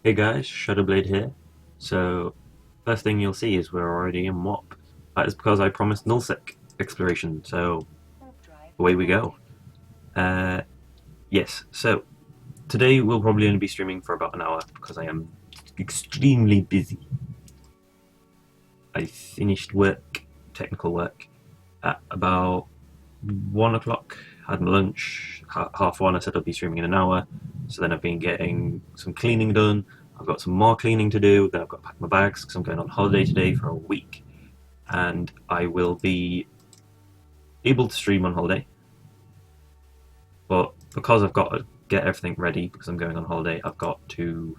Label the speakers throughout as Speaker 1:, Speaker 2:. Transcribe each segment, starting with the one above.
Speaker 1: Hey guys, Shadowblade here. So, first thing you'll see is we're already in WAP. That is because I promised nullsec exploration, so away we go. Uh, yes, so today we'll probably only be streaming for about an hour because I am extremely busy. I finished work, technical work, at about 1 o'clock, had my lunch, half one. I said I'd be streaming in an hour, so then I've been getting some cleaning done. I've got some more cleaning to do, then I've got to pack my bags because I'm going on holiday today for a week, and I will be able to stream on holiday, but because I've got to get everything ready because I'm going on holiday, I've got to.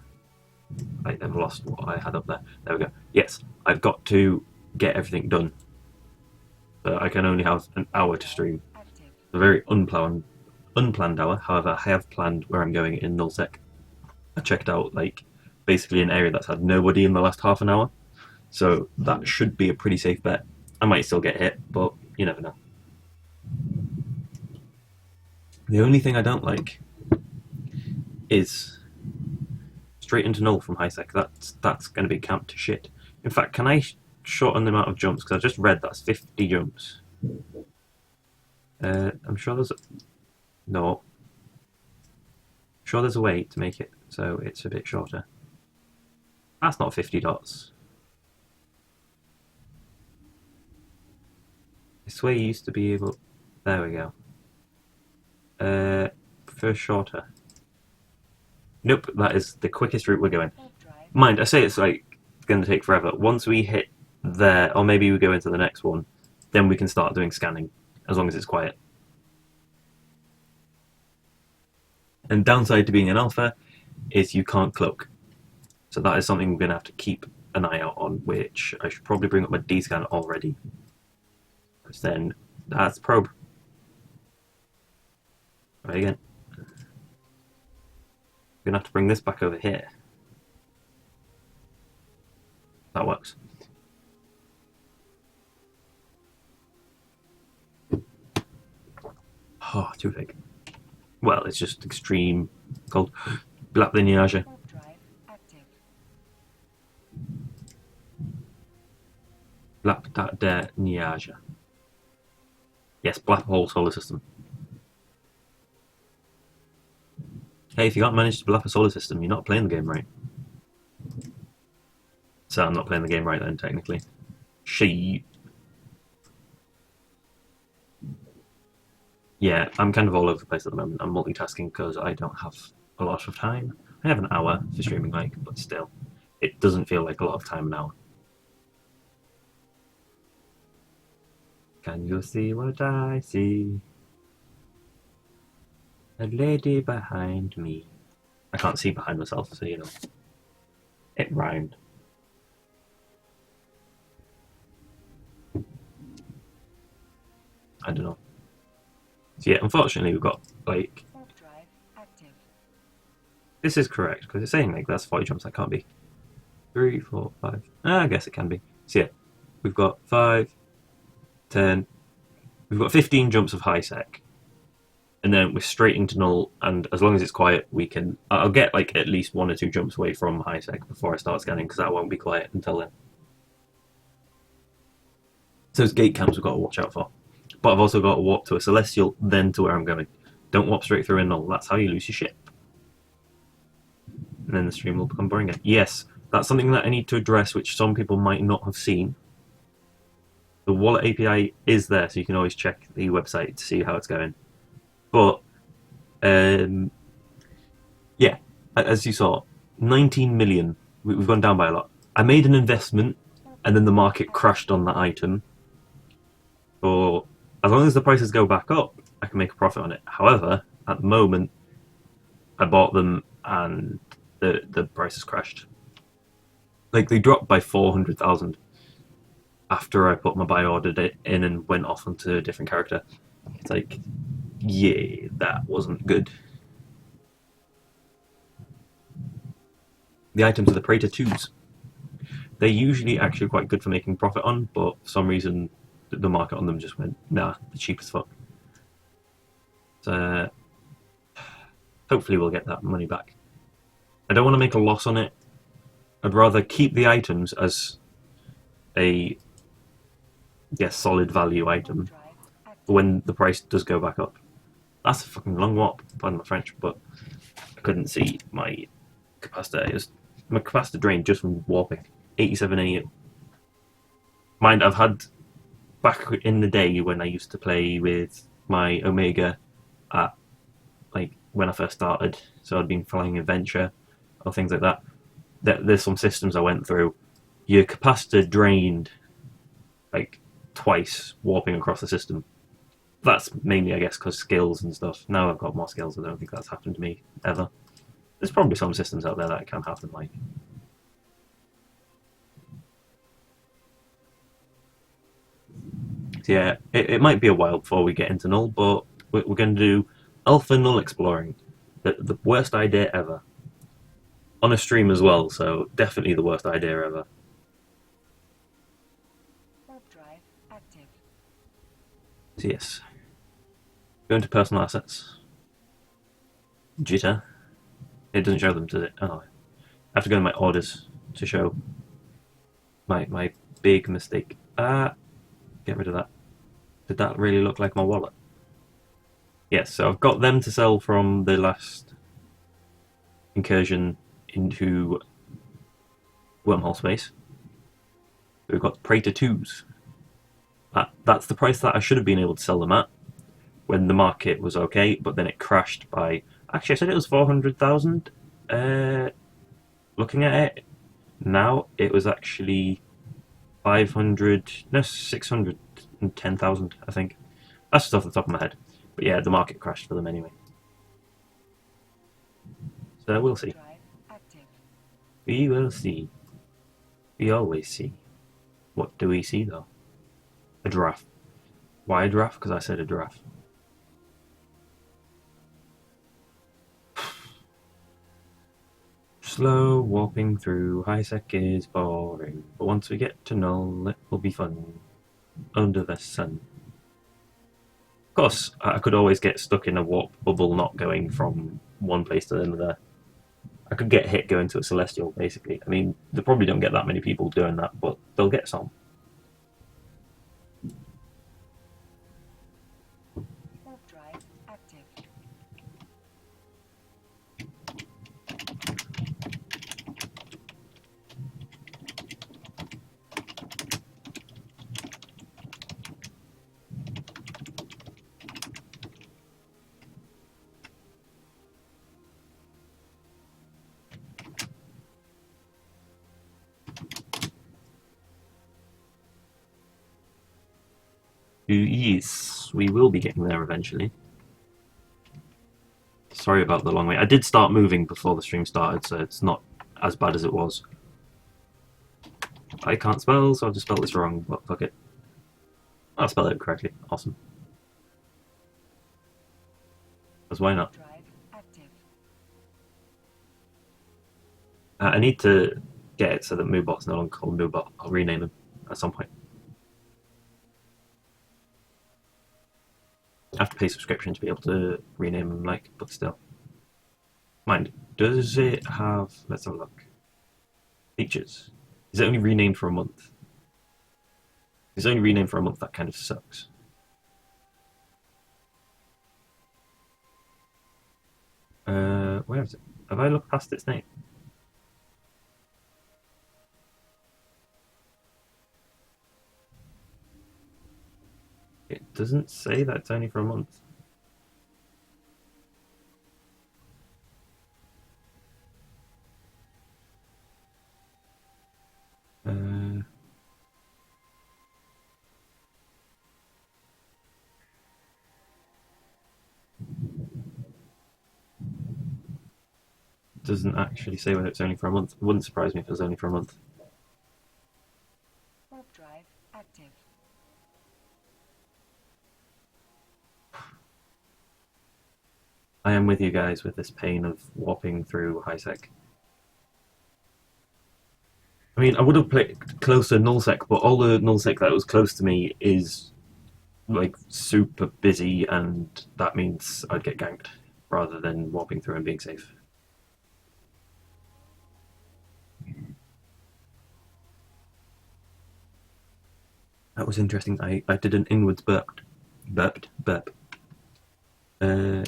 Speaker 1: I've lost what I had up there. There we go. Yes, I've got to get everything done. But I can only have an hour to stream. A very unplanned hour. However, I have planned where I'm going in nullsec. I checked out basically an area that's had nobody in the last half an hour, so that should be a pretty safe bet. I might still get hit, but you never know. The only thing I don't like is straight into null from high sec. That's going to be camped to shit. In fact, can I shorten the amount of jumps? Because I just read that's 50 jumps. I'm sure there's no. Sure, there's a way to make it so it's a bit shorter. That's not 50 dots. I swear you used to be able. There we go. Prefer shorter. Nope, that is the quickest route we're going. Mind, I say it's going to take forever. Once we hit there, or maybe we go into the next one, then we can start doing scanning, as long as it's quiet. And downside to being an alpha is you can't cloak. So that is something we're going to have to keep an eye out on, which I should probably bring up my D-scan already. Because then that's probe. Right again. We're going to have to bring this back over here. That works. Oh, too big. Well, it's just extreme cold. Blap the nuage. Blap that der nuage. Yes, blap whole solar system. Hey, if you can't manage to blap a solar system, you're not playing the game right. So I'm not playing the game right then, technically. She. Yeah, I'm kind of all over the place at the moment. I'm multitasking because I don't have a lot of time. I have an hour for streaming, but still, it doesn't feel like a lot of time now. Can you see what I see? A lady behind me. I can't see behind myself, so you know. It rhymed. I don't know. So yeah, unfortunately we've got this is correct because it's saying that's 40 jumps. That can't be. 3, 4, 5. I guess it can be. So yeah, we've got 5, 10. We've got 15 jumps of high sec, and then we're straight into null. And as long as it's quiet, we can. I'll get at least 1 or 2 jumps away from high sec before I start scanning because that won't be quiet until then. So those gate camps we've got to watch out for. But I've also got to warp to a celestial, then to where I'm going. Don't warp straight through in null. That's how you lose your ship. And then the stream will become boring again. Yes, that's something that I need to address, which some people might not have seen. The wallet API is there, so you can always check the website to see how it's going. But, yeah, as you saw, 19 million. We've gone down by a lot. I made an investment, and then the market crashed on that item. So, as long as the prices go back up, I can make a profit on it. However, at the moment, I bought them and the prices crashed. They dropped by 400,000 after I put my buy order in and went off onto a different character. It's yeah, that wasn't good. The items are the Praetor 2s. They're usually actually quite good for making profit on, but for some reason the market on them just went, nah, they're cheap as fuck. So hopefully we'll get that money back. I don't want to make a loss on it. I'd rather keep the items as a solid value item when the price does go back up. That's a fucking long warp, pardon my French, but I couldn't see my capacitor. My capacitor drained just from warping. 87 AU. Mind, I've had back in the day when I used to play with my Omega at like when I first started, so I'd been flying Adventure or things like that. There's some systems I went through. Your capacitor drained like twice warping across the system. That's mainly, I guess, because skills and stuff. Now I've got more skills. I don't think that's happened to me ever. There's probably some systems out there that it can happen like. So yeah, it might be a while before we get into null, but we're going to do alpha null exploring. The worst idea ever. On a stream as well, so definitely the worst idea ever.
Speaker 2: Warp drive active.
Speaker 1: So yes. Go into personal assets. Jitter. It doesn't show them, does it? Oh. I have to go to my orders to show my big mistake. Get rid of that. Did that really look like my wallet? Yes, so I've got them to sell from the last incursion into wormhole space. We've got Praetor 2s. That's the price that I should have been able to sell them at when the market was okay, but then it crashed by... Actually, I said it was 400,000. Looking at it now, it was actually 610,000, I think. That's just off the top of my head. But yeah, the market crashed for them anyway. So we'll see. We will see. We always see. What do we see, though? A giraffe. Why a giraffe? Because I said a giraffe. Slow warping through high sec is boring, but once we get to null, it will be fun. Under the sun. Of course, I could always get stuck in a warp bubble not going from one place to another. I could get hit going to a celestial, basically. I mean, they probably don't get that many people doing that, but they'll get some.
Speaker 2: Warp drive active.
Speaker 1: Yes, we will be getting there eventually. Sorry about the long wait. I did start moving before the stream started, so it's not as bad as it was. I can't spell, so I've just spelled this wrong, but fuck it. I'll spell it correctly. Awesome. Because why not? I need to get it so that Moobot's no longer called Moobot. I'll rename him at some point. I have to pay subscription to be able to rename him, like, but still. Mind, does it have... Let's have a look. Features. Is it only renamed for a month? If it's only renamed for a month, that kind of sucks. Where is it? Have I looked past its name? It doesn't say that it's only for a month. Doesn't actually say whether it's only for a month. It wouldn't surprise me if it was only for a month.
Speaker 2: Warp drive active.
Speaker 1: I am with you guys with this pain of warping through high sec. I mean, I would have played closer nullsec, but all the nullsec that was close to me is like super busy, and that means I'd get ganked rather than warping through and being safe. That was interesting. I did an inwards burp. Burped. Burp. Uh,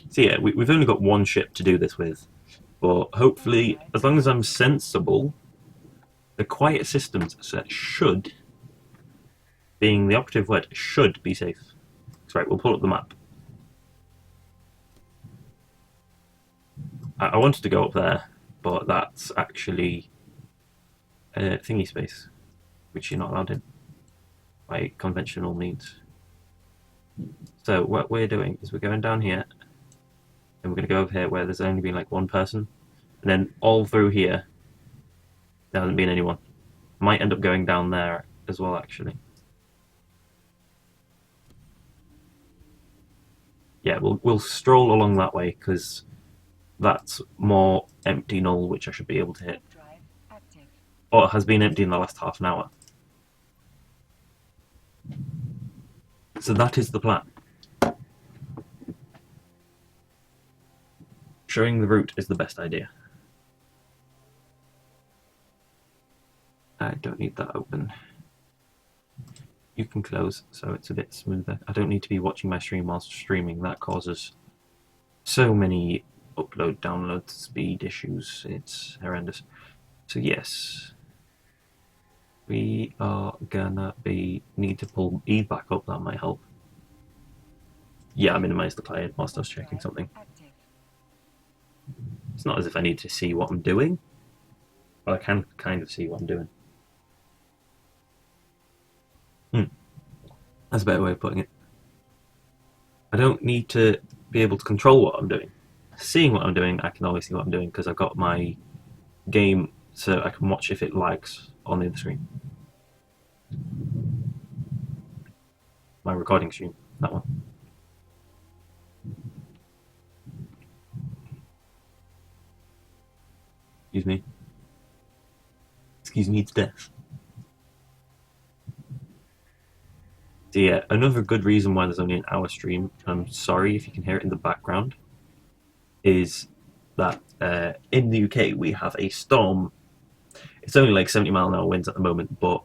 Speaker 1: so yeah, we've only got one ship to do this with. But hopefully, as long as I'm sensible, the quiet systems set should, being the operative word, should be safe. That's right, we'll pull up the map. I wanted to go up there, but that's actually thingy space, which you're not allowed in by conventional means. So what we're doing is we're going down here, and we're going to go over here where there's only been like one person, and then all through here there hasn't been anyone. Might end up going down there as well, actually. Yeah, we'll stroll along that way because that's more empty null, which I should be able to hit. Or it has been empty in the last half an hour. So that is the plan. Showing the route is the best idea. I don't need that open. You can close so it's a bit smoother. I don't need to be watching my stream whilst streaming. That causes so many upload download speed issues. It's horrendous. So yes, we are gonna need to pull E back up. That might help. Yeah, I minimized the client whilst I was checking something. It's not as if I need to see what I'm doing, but I can kind of see what I'm doing. That's a better way of putting it. I don't need to be able to control what I'm doing. Seeing what I'm doing, I can always see what I'm doing because I've got my game so I can watch if it lags on the other screen. My recording stream, that one. Excuse me. Excuse me to death. So yeah, another good reason why there's only an hour stream, I'm sorry if you can hear it in the background, is that in the UK we have a storm. It's only like 70-mile-an-hour winds at the moment, but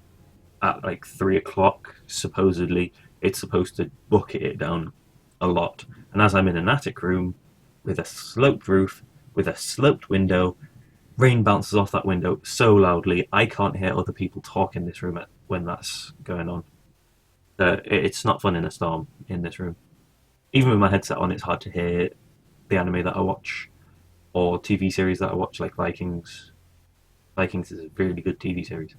Speaker 1: at like 3 o'clock, supposedly, it's supposed to bucket it down a lot. And as I'm in an attic room with a sloped roof, with a sloped window, rain bounces off that window so loudly, I can't hear other people talk in this room when that's going on. It's not fun in a storm in this room. Even with my headset on, it's hard to hear the anime that I watch or TV series that I watch, like Vikings. Vikings is a really good TV series.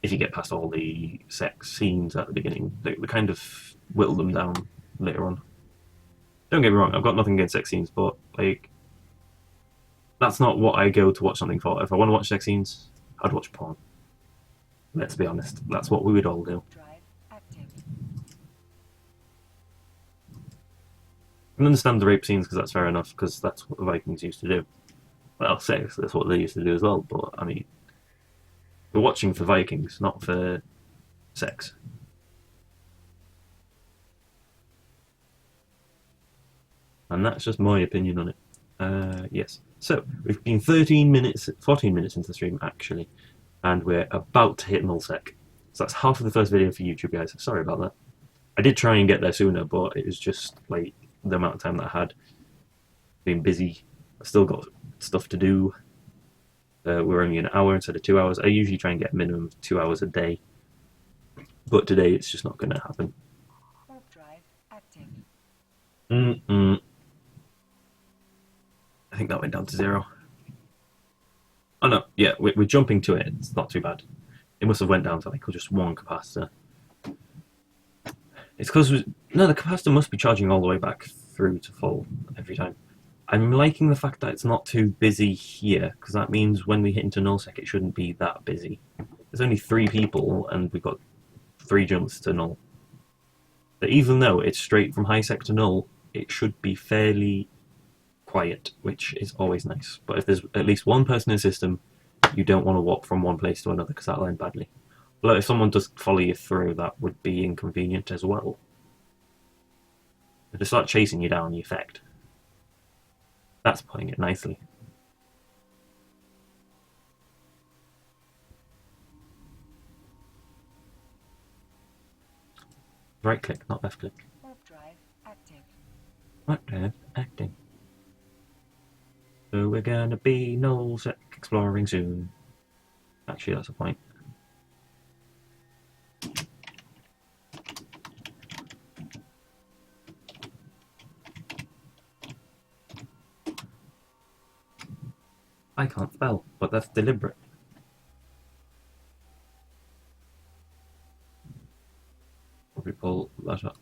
Speaker 1: If you get past all the sex scenes at the beginning, they kind of whittle them down later on. Don't get me wrong, I've got nothing against sex scenes, but like that's not what I go to watch something for. If I want to watch sex scenes, I'd watch porn. Let's be honest, that's what we would all do. I can understand the rape scenes because that's fair enough, because that's what the Vikings used to do. Well, sex, that's what they used to do as well, but I mean, we're watching for Vikings, not for sex. And that's just my opinion on it. Yes. So, we've been 14 minutes into the stream, actually, and we're about to hit nullsec. So that's half of the first video for YouTube, guys. Sorry about that. I did try and get there sooner, but it was just like the amount of time that I had. Been busy. I've still got stuff to do. We're only an hour instead of 2 hours. I usually try and get a minimum of 2 hours a day, but today it's just not going to happen. I think that went down to 0. Oh no, yeah, we're jumping to it. It's not too bad. It must have went down to like just one capacitor. It's because no, the capacitor must be charging all the way back through to full every time. I'm liking the fact that it's not too busy here, because that means when we hit into nullsec, it shouldn't be that busy. There's only 3 people, and we've got 3 jumps to null. But even though it's straight from high sec to null, it should be fairly quiet, which is always nice. But if there's at least one person in the system, you don't want to walk from one place to another, because that'll end badly. Well, if someone does follow you through, that would be inconvenient as well. If they start chasing you down, you effect. That's putting it nicely. Right click, not left click.
Speaker 2: Warp drive active.
Speaker 1: Right there, acting. So we're gonna be nullsec exploring soon. Actually, that's a point. I can't spell, but that's deliberate. Probably pull that up.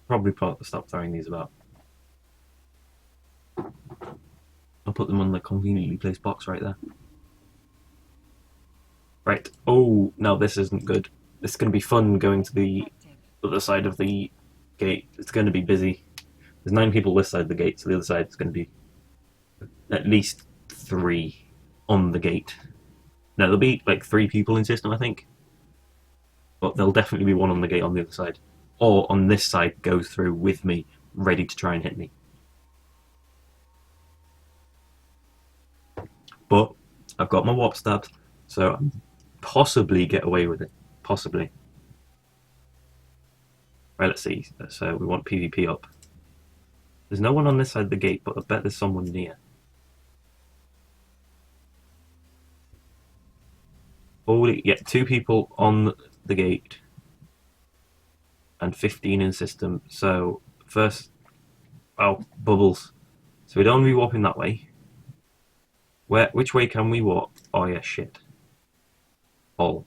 Speaker 1: Probably stop throwing these about. I'll put them on the conveniently placed box right there. Right. Oh, now this isn't good. This is going to be fun going to the
Speaker 2: Active.
Speaker 1: other side of the gate. It's going to be busy. There's 9 people this side of the gate, so the other side is going to be at least 3 on the gate. Now, there'll be like 3 people in system, I think. But there'll definitely be one on the gate on the other side. Or on this side, go through with me, ready to try and hit me. But I've got my warp stabs, so I possibly get away with it. Possibly. Right, let's see. So we want PvP up. There's no one on this side of the gate, but I bet there's someone near. Holy, yeah, 2 people on the gate. And 15 in system. So, first... Oh, bubbles. So we don't want to be warping that way. Which way can we warp? Oh yeah, shit. All.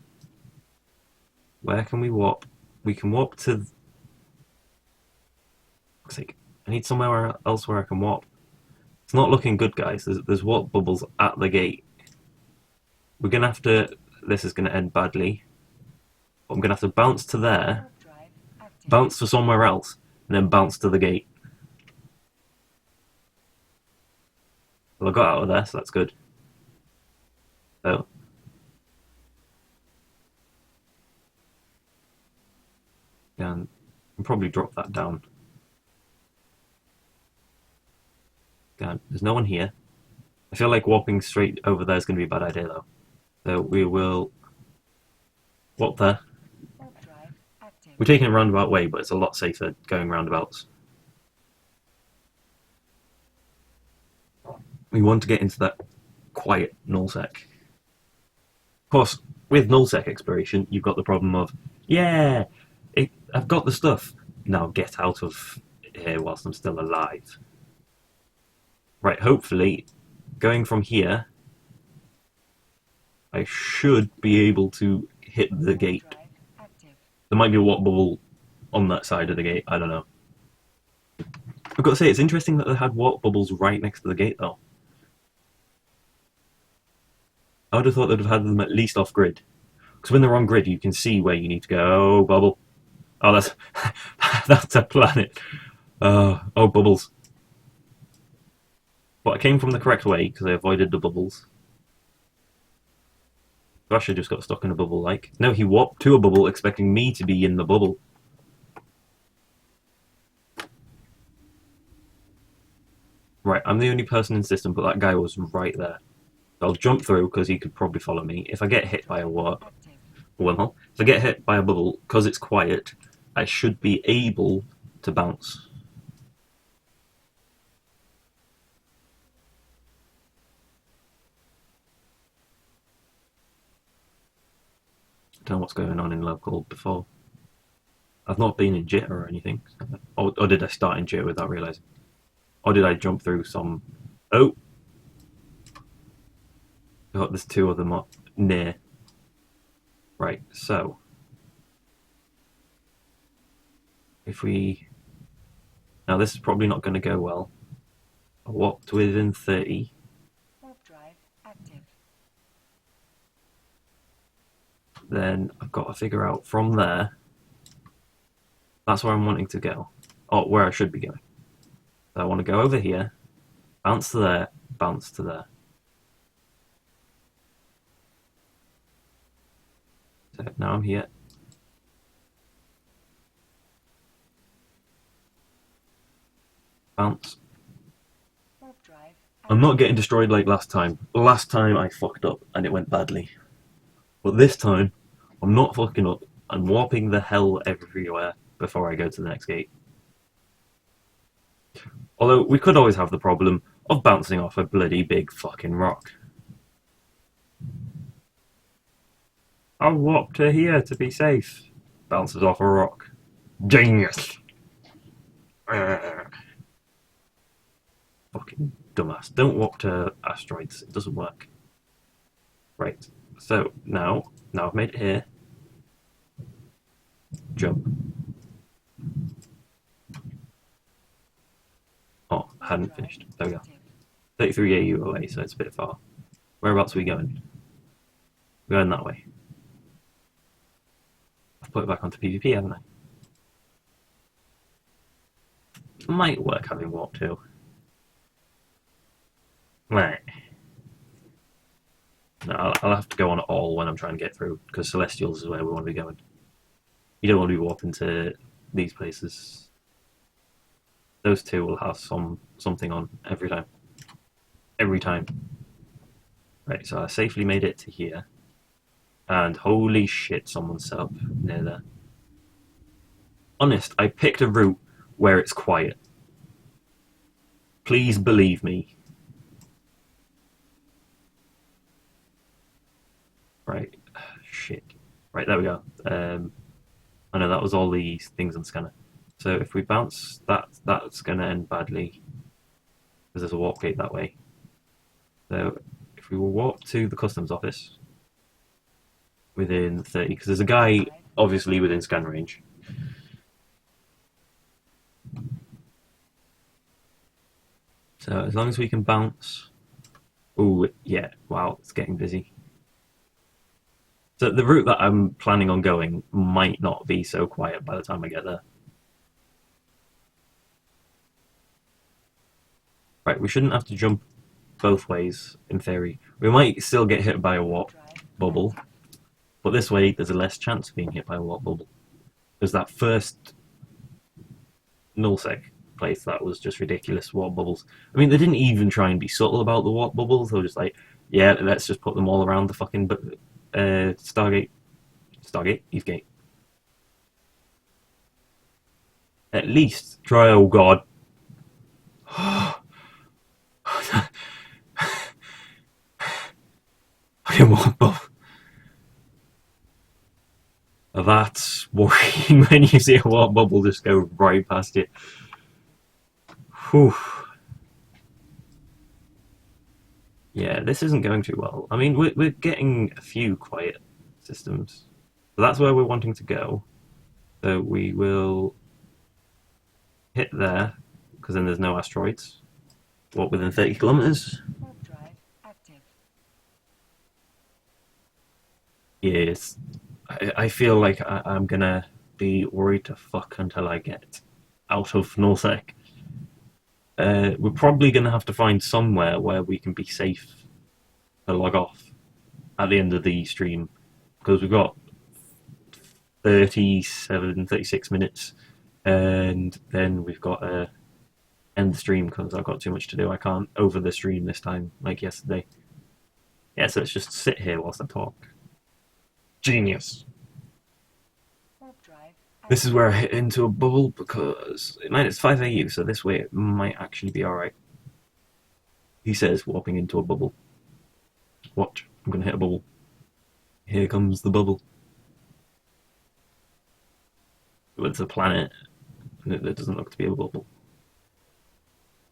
Speaker 1: Where can we warp? We can warp to... Fuck's sake. I need somewhere else where I can warp. It's not looking good, guys. There's warp bubbles at the gate. We're going to have to... This is going to end badly. But I'm going to have to bounce to there,
Speaker 2: Warp drive active.
Speaker 1: bounce to somewhere else, and then bounce to the gate. Well, I got out of there, so that's good. So... And I'll probably drop that down. There's no one here. I feel like warping straight over there is going to be a bad idea, though. So we will warp there.
Speaker 2: Warp drive active.
Speaker 1: We're taking a roundabout way, but it's a lot safer going roundabouts. We want to get into that quiet nullsec. Of course, with nullsec exploration, you've got the problem of, yeah, I've got the stuff. Now get out of here whilst I'm still alive. Right, hopefully, going from here, I should be able to hit the
Speaker 2: Warp
Speaker 1: gate.
Speaker 2: drive active.
Speaker 1: There might be a warp bubble on that side of the gate, I don't know. I've got to say, it's interesting that they had warp bubbles right next to the gate, though. I would have thought they'd have had them at least off-grid. Because when they're on grid, you can see where you need to go. Oh, bubble. Oh, that's that's a planet. Oh, bubbles. But I came from the correct way because I avoided the bubbles. Russia just got stuck in a bubble, like. No, he warped to a bubble expecting me to be in the bubble. Right, I'm the only person in system, but that guy was right there. I'll jump through because he could probably follow me. If I get hit by a warp,
Speaker 2: Active.
Speaker 1: well, if I get hit by a bubble, because it's quiet, I should be able to bounce. I don't know what's going on in local before. I've not been in JIT or anything. Or did I start in JIT without realising? Or did I jump through some... Oh! There's 2 of them up near. Right, so... If we... Now this is probably not going to go well. I walked within 30.
Speaker 2: Warp drive active.
Speaker 1: Then I've got to figure out from there. That's where I'm wanting to go. Or where I should be going. So I want to go over here, bounce to there, bounce to there. So now I'm here. Bounce.
Speaker 2: Warp drive
Speaker 1: I'm not
Speaker 2: active.
Speaker 1: getting destroyed like last time. Last time I fucked up and it went badly. But this time, I'm not fucking up. I'm warping the hell everywhere before I go to the next gate. Although, we could always have the problem of bouncing off a bloody big fucking rock. I'll warp to here to be safe. Bounces off a rock. Genius! Fucking dumbass. Don't warp to asteroids. It doesn't work. Right. So, now I've made it here. Jump. Oh, I hadn't finished. There we go. 33 AU away, so it's a bit far. Whereabouts are we going? We're going that way. I've put it back onto PvP, haven't I? It might work having warp too. Right. No, I'll have to go on all when I'm trying to get through, because Celestials is where we want to be going. You don't want to be warping to these places. Those two will have something on every time. Every time. Right, so I safely made it to here. And holy shit, someone's set up near there. Honest, I picked a route where it's quiet. Please believe me. Right, shit. Right, there we go. I know that was all these things on the scanner. So if we bounce, that's going to end badly. Because there's a warp gate that way. So if we will warp to the customs office within 30, because there's a guy obviously within scan range. So as long as we can bounce. Oh yeah, wow, it's getting busy. So the route that I'm planning on going might not be so quiet by the time I get there. Right, we shouldn't have to jump both ways, in theory. We might still get hit by a warp bubble, but this way there's a less chance of being hit by a warp bubble. There's that first nullsec place that was just ridiculous warp bubbles. I mean, they didn't even try and be subtle about the warp bubbles. They were just like, yeah, let's just put them all around the fucking Stargate, Eve Gate. At least try, oh god. Fucking warp bubble. That's worrying when you see a warp bubble just go right past it. Whew. Yeah, this isn't going too well. I mean, we're getting a few quiet systems. So that's where we're wanting to go. So we will hit there, because then there's no asteroids. What, within 30 kilometers?
Speaker 2: Warp drive active.
Speaker 1: Yes. I feel like I'm gonna be worried to fuck until I get out of Nullsec. We're probably gonna have to find somewhere where we can be safe to log off at the end of the stream, because we've got 36 minutes, and then we've got to end the stream because I've got too much to do. I can't over the stream this time like yesterday. Yeah, so let's just sit here whilst I talk. Genius.
Speaker 2: Warp drive active.
Speaker 1: This is where I hit into a bubble because it's 5 AU, so this way it might actually be alright. He says warping into a bubble. Watch, I'm gonna hit a bubble. Here comes the bubble. It's a planet, and it doesn't look to be a bubble.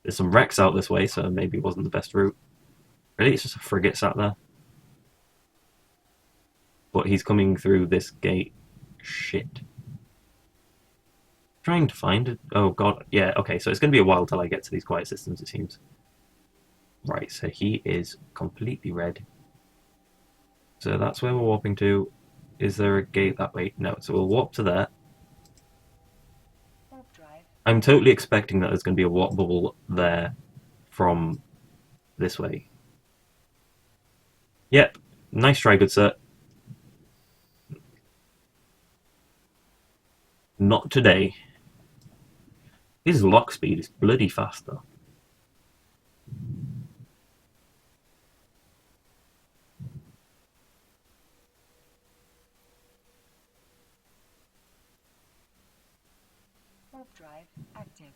Speaker 1: There's some wrecks out this way, so maybe it wasn't the best route. Really, it's just a frigate sat there. But he's coming through this gate. Shit. Trying to find it. Oh god, yeah, okay, so it's going to be a while till I get to these quiet systems, it seems. Right, so he is completely red. So that's where we're warping to. Is there a gate that way? No, so we'll warp to there.
Speaker 2: Warp drive.
Speaker 1: I'm totally expecting that there's going to be a warp bubble there from this way. Yep, nice try, good sir. Not today. His lock speed is bloody fast though.
Speaker 2: Warp drive active.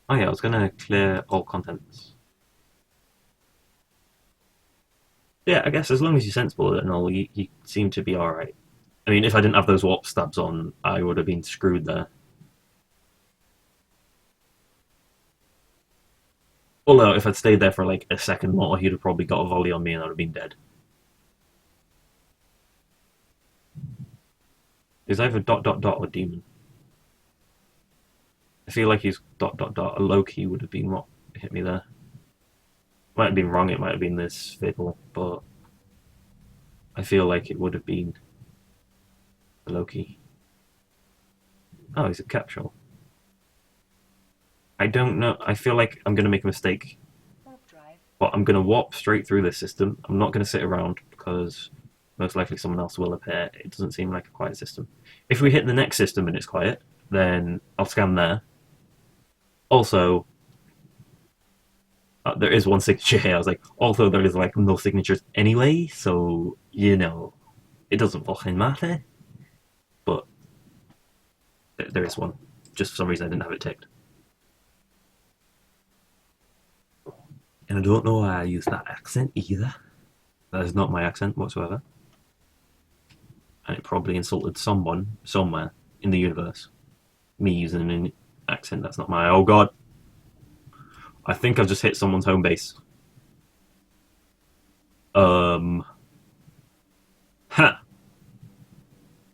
Speaker 1: Oh yeah, I was gonna clear all contents. Yeah, I guess as long as you're sensible and all, you seem to be alright. I mean, if I didn't have those warp stabs on, I would have been screwed there. Although, if I'd stayed there for like a second more, he'd have probably got a volley on me and I'd have been dead. He's either dot dot dot or demon. I feel like he's dot dot dot. A Loki would have been what hit me there. Might have been wrong, it might have been this fiddle, but I feel like it would have been Loki. Oh, he's a capsule. I don't know. I feel like I'm going to make a mistake,
Speaker 2: Warp drive.
Speaker 1: but I'm going to warp straight through this system. I'm not going to sit around because most likely someone else will appear. It doesn't seem like a quiet system. If we hit the next system and it's quiet, then I'll scan there. Also, there is one signature here. I was like, also there is like no signatures anyway, so you know, it doesn't fucking matter. But there is one. Just for some reason I didn't have it ticked. And I don't know why I use that accent either. That is not my accent whatsoever. And it probably insulted someone somewhere in the universe. Me using an accent that's not my. Oh god. I think I've just hit someone's home base. Ha!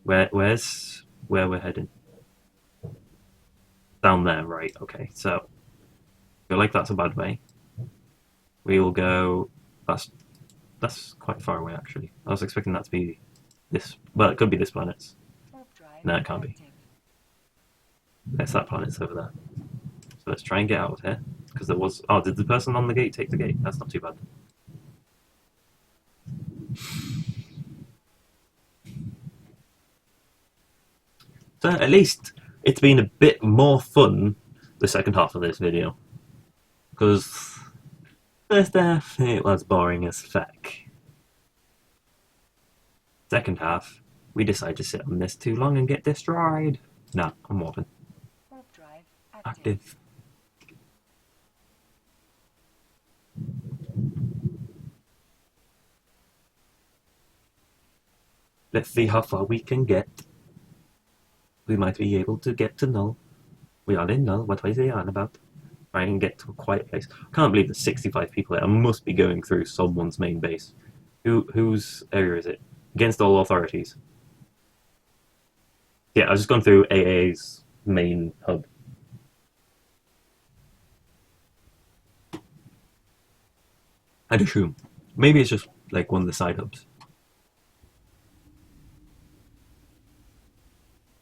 Speaker 1: Where's where we're heading? Down there, right, okay. So I feel like that's a bad way. We will go that's quite far away actually. I was expecting that to be this well, it could be this planet's.
Speaker 2: Warp drive.
Speaker 1: No, it can't be.
Speaker 2: active.
Speaker 1: Yes, that planet's over there. So let's try and get out of here. Because there was oh, did the person on the gate take the gate? That's not too bad. So at least it's been a bit more fun the second half of this video. Because first half it was boring as fuck. Second half, we decide to sit on this too long and get destroyed. Nah, I'm warping.
Speaker 2: Warp drive
Speaker 1: Active. Let's see how far we can get. We might be able to get to null. We are in null. What was they on about? Try and get to a quiet place. I can't believe there's 65 people there. I must be going through someone's main base. Whose area is it? Against all authorities. Yeah, I've just gone through AA's main hub. I'd assume. Maybe it's just like one of the side hubs.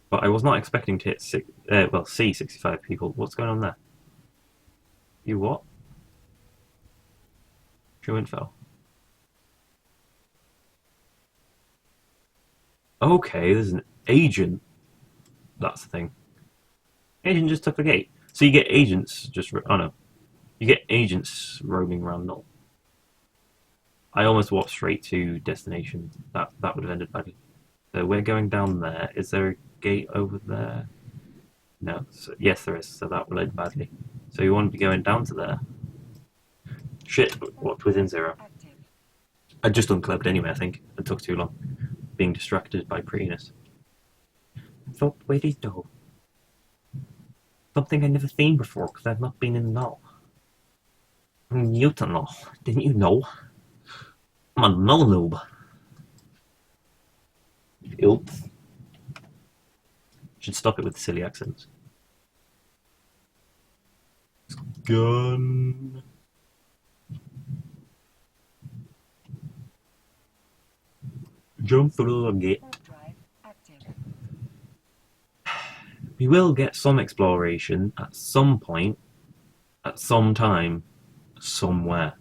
Speaker 1: But I was not expecting to hit see 65 people. What's going on there? You what? True info. Okay, there's an agent. That's the thing. Agent just took the gate. So you get agents just. Oh no. You get agents roaming around null. I almost walked straight to destination. That would have ended badly. So we're going down there. Is there a gate over there? No. So, yes, there is. So that will end badly. So you want to be going down to there. Shit, walked within zero.
Speaker 2: active.
Speaker 1: I just unclipped anyway, I think. It took too long. Being distracted by prettiness. Thought, where did he go? Something I've never seen before because I've not been in null. I'm new to null. Didn't you know? I'm a null noob. Oops. Should stop it with the silly accents. Gun. Jump through the gate.
Speaker 2: Warp drive active.
Speaker 1: We will get some exploration at some point, at some time, somewhere.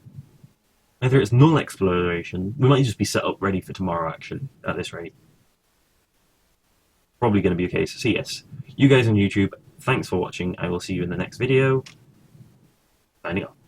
Speaker 1: Either it's null exploration, we might just be set up ready for tomorrow actually, at this rate. probably going to be the case. So yes, you guys on YouTube, thanks for watching. I will see you in the next video. Signing off.